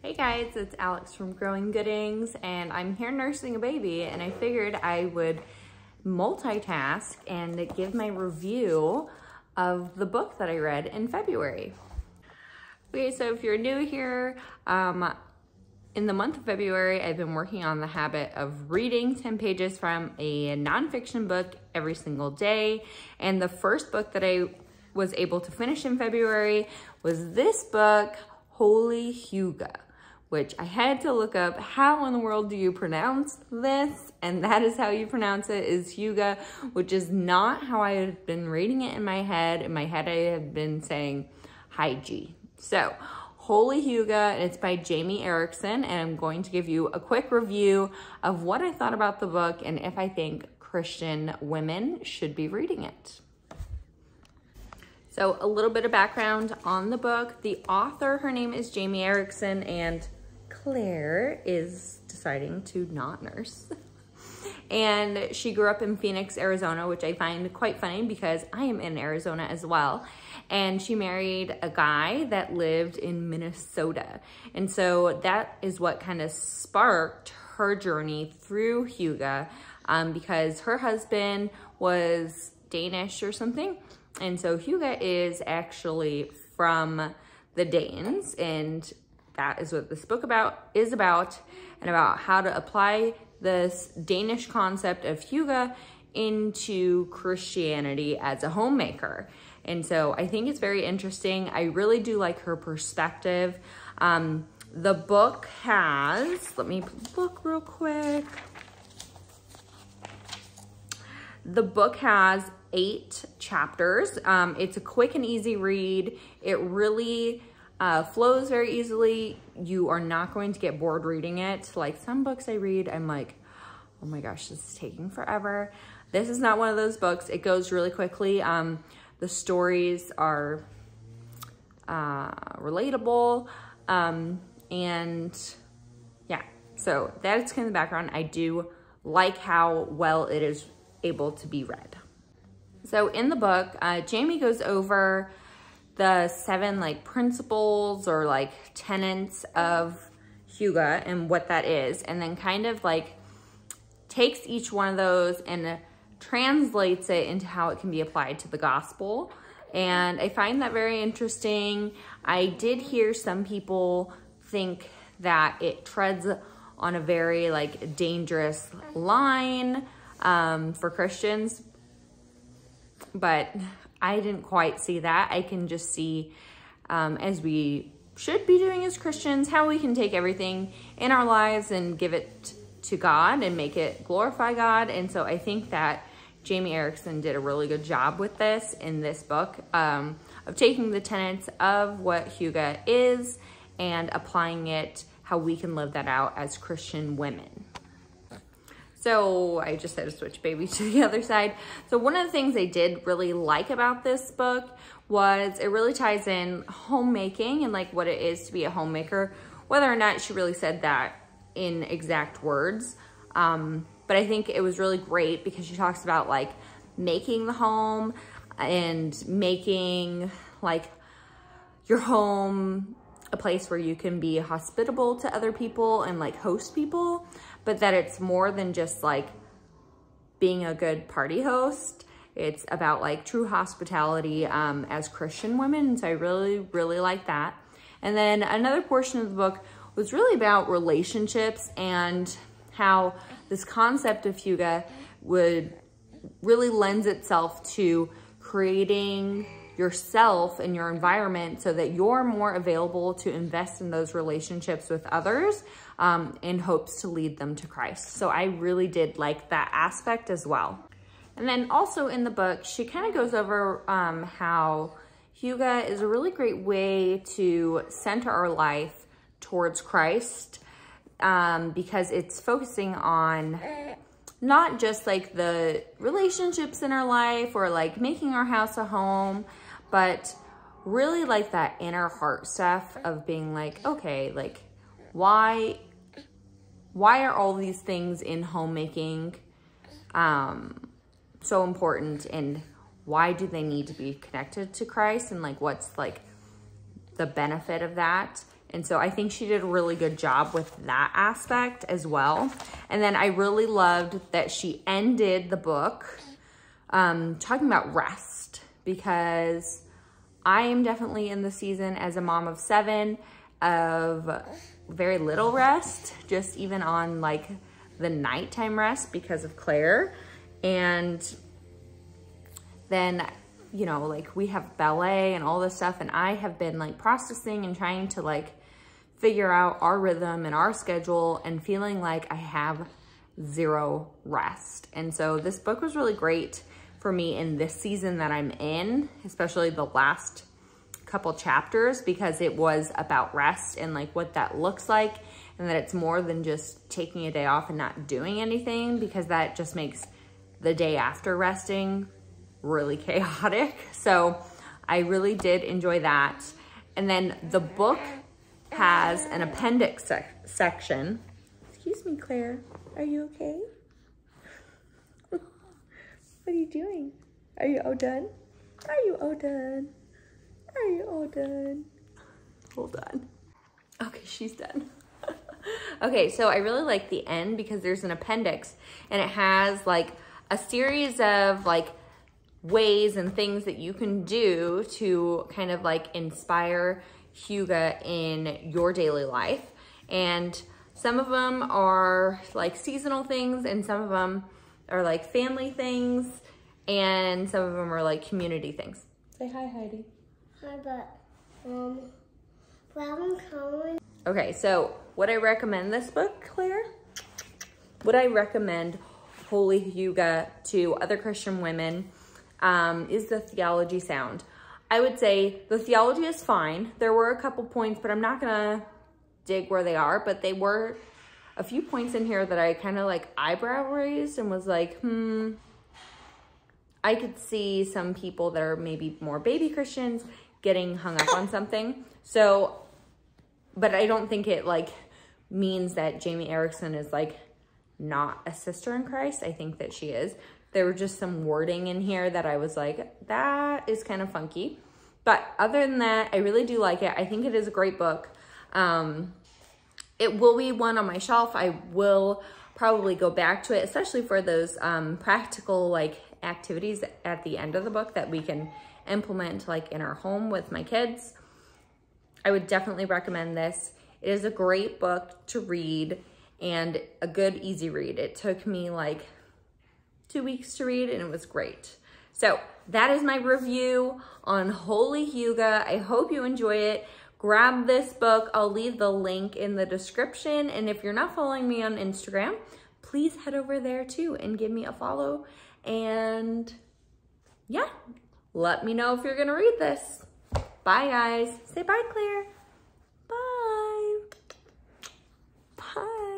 Hey guys, it's Alex from Growing Goodings, and I'm here nursing a baby, and I figured I would multitask and give my review of the book that I read in February. Okay, so if you're new here, in the month of February, I've been working on the habit of reading 10 pages from a nonfiction book every single day, and the first book that I was able to finish in February was this book, Hygge, which I had to look up how in the world do you pronounce this, and that is how you pronounce it, is Hygge, which is not how I had been reading it in my head. In my head, I had been saying Hygge. So, Hygge, and it's by Jamie Erickson, and I'm going to give you a quick review of what I thought about the book and if I think Christian women should be reading it. So a little bit of background on the book. The author, her name is Jamie Erickson, and Claire is deciding to not nurse. And she grew up in Phoenix, Arizona, which I find quite funny because I am in Arizona as well. And she married a guy that lived in Minnesota. And so that is what kind of sparked her journey through Hygge, because her husband was Danish or something. And so Hygge is actually from the Danes, and that is what this book is about, and about how to apply this Danish concept of Hygge into Christianity as a homemaker. And so I think it's very interesting. I really do like her perspective. The book has, let me look real quick. The book has 8 chapters. It's a quick and easy read. It really flows very easily. You are not going to get bored reading it. Like some books I read, I'm like, oh my gosh, this is taking forever. This is not one of those books. It goes really quickly. The stories are relatable. And yeah, so that's kind of the background. I do like how well it is able to be read. So in the book, Jamie goes over the 7 principles or tenets of Hygge and what that is, and then kind of takes each one of those and translates it into how it can be applied to the gospel. And I find that very interesting. I did hear some people think that it treads on a very dangerous line for Christians, but I didn't quite see that. I can just see, as we should be doing as Christians, how we can take everything in our lives and give it to God and make it glorify God. And so I think that Jamie Erickson did a really good job with this in this book, of taking the tenets of what Hygge is and applying it how we can live that out as Christian women. So I just had to switch baby to the other side. So one of the things I did really like about this book was it really ties in homemaking and what it is to be a homemaker, whether or not she really said that in exact words. But I think it was really great because she talks about making the home and making your home a place where you can be hospitable to other people and host people, but that it's more than just being a good party host. It's about true hospitality as Christian women. So I really, really like that. And then another portion of the book was really about relationships and how this concept of Hygge would really lends itself to creating yourself and your environment so that you're more available to invest in those relationships with others in hopes to lead them to Christ. So I really did like that aspect as well. And then also in the book, she kind of goes over how Hygge is a really great way to center our life towards Christ, because it's focusing on not just the relationships in our life or making our house a home, but really that inner heart stuff of being okay, why are all these things in homemaking so important, and why do they need to be connected to Christ, and what's the benefit of that? And so I think she did a really good job with that aspect as well. And then I really loved that she ended the book talking about rest, because I am definitely in the season as a mom of 7 of very little rest, just even on like the nighttime rest because of Claire. And then, you know, like we have ballet and all this stuff, and I have been like processing and trying to like figure out our rhythm and our schedule, and feeling like I have 0 rest. And so this book was really great for me in this season that I'm in, especially the last couple chapters, because it was about rest and like what that looks like, and that it's more than just taking a day off and not doing anything, because that just makes the day after resting really chaotic. So I really did enjoy that. And then the book has an appendix section. Excuse me, Claire, are you okay? What are you doing? Are you all done? Are you all done? Are you all done? Hold on. Okay, she's done. Okay, so I really like the end because there's an appendix, and it has like a series of like ways and things that you can do to kind of like inspire Hygge in your daily life. And some of them are like seasonal things, and some of them are like family things, and some of them are like community things. Say hi, Heidi. Hi, but I'm coming. Okay, so would I recommend this book, Claire? Would I recommend Holy Hygge to other Christian women? Is the theology sound? I would say the theology is fine. There were a couple points, but I'm not gonna dig where they are, but they were a few points in here that I kind of like eyebrow raised and was like, I could see some people that are maybe more baby Christians getting hung up on something. So, but I don't think it like means that Jamie Erickson is like not a sister in Christ. I think that she is. There were just some wording in here that I was like, that is kind of funky. But other than that, I really do like it. I think it is a great book. It will be one on my shelf. I will probably go back to it, especially for those practical like activities at the end of the book that we can implement like in our home with my kids. I would definitely recommend this. It is a great book to read and a good, easy read. It took me like 2 weeks to read, and it was great. So that is my review on Holy Hygge. I hope you enjoy it. Grab this book. I'll leave the link in the description. And if you're not following me on Instagram, please head over there too and give me a follow. And yeah, let me know if you're gonna read this. Bye guys. Say bye, Claire. Bye. Bye.